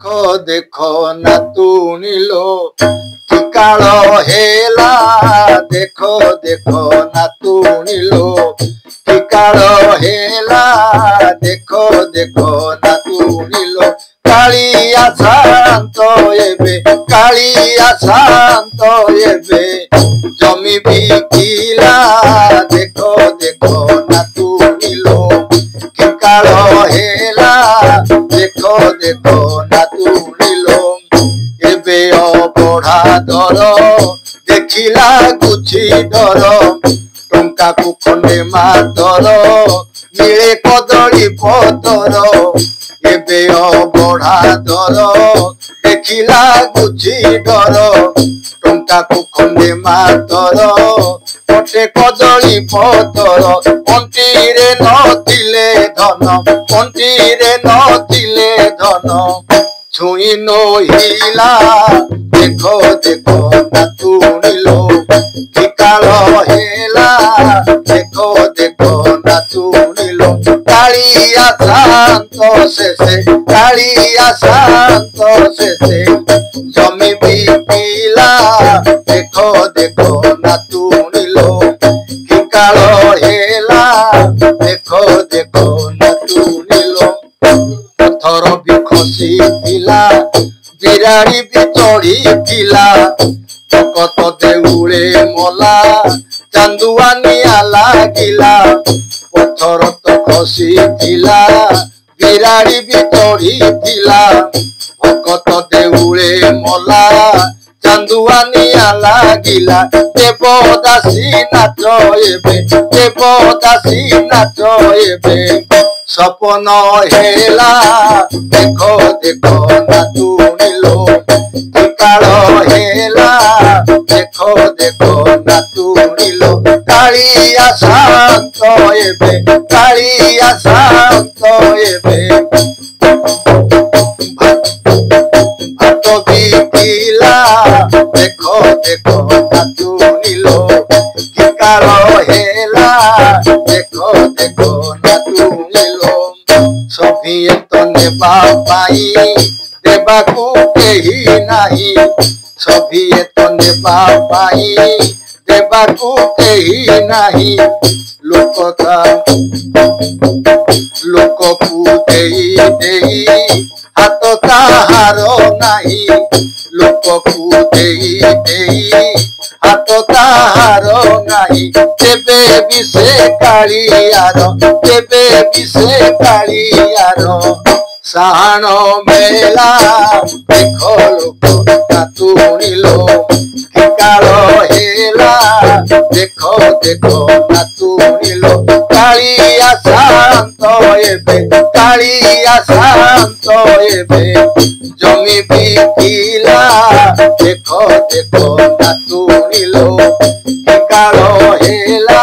देखो देखो नातुणीलो कि काल हेला देखो देखो नातुणीलो कि काल हेला देखो देखो नातुणीलो कालिया शांत एबे कालिया शांत एबे जमी बिकिला देखो देखो नातुणीलो कि काल हेला देखो देखो नातुणीलो एबे अबढ़ा दर देखिला गुछि डर टंका को खंडे मातर मिले कदली पतर एबे अबढ़ा दर देखिला गुछि डर टंका को खंडे मातर पटे कदली पतर पंटीरे नथिले धन पंटीरे नथिले धन छुई नहिला देखो देखो नातुणीलो कि काल हेला देखो देखो नातुणीलो कालिया शांत शेषे कालिया शांत शेषे जमी बिकिला देखो देखो नातुणीलो कि काल हेला देखो देखो नातुणीलो पत्थर भी खसी थिला बिराड़ी भी चढ़ी थिला भकत देउले मला चांदुआ निया लागिला पत्थर तो खसी थिला बिराड़ी भी चढ़ी थिला भकत देउले मला चांदुआ निया लागिला देवदासी नाच एबे देवदासी नाच एबे सपन हेला देखो देखो नातुणीलो कि काल हेला देखो देखो नातुणीलो कालिया शांत एबे कालिया शांत एबे भात बिकिला देखो देखो नातुणीलो कि काल हेला देखो देखो नातुणीलो सभिए तो नेबा पाई देबाकू केही नाही सभिए तो नेबा पाई देबाकू केही नाही लोकता लोककू देई देई हाथ ताहार नाही लोककू देई देई हाथ ताहार नाही तेबे भी से कालियार तेबे भी से कालियार साण मेला देखो लोक नातुणीलो कि काल हेला देखो देखो नातुणीलो कालिया शांत एबे कालिया शांत एबे जमी बिकिला देखो देखो नातुणीलो कि काल हेला।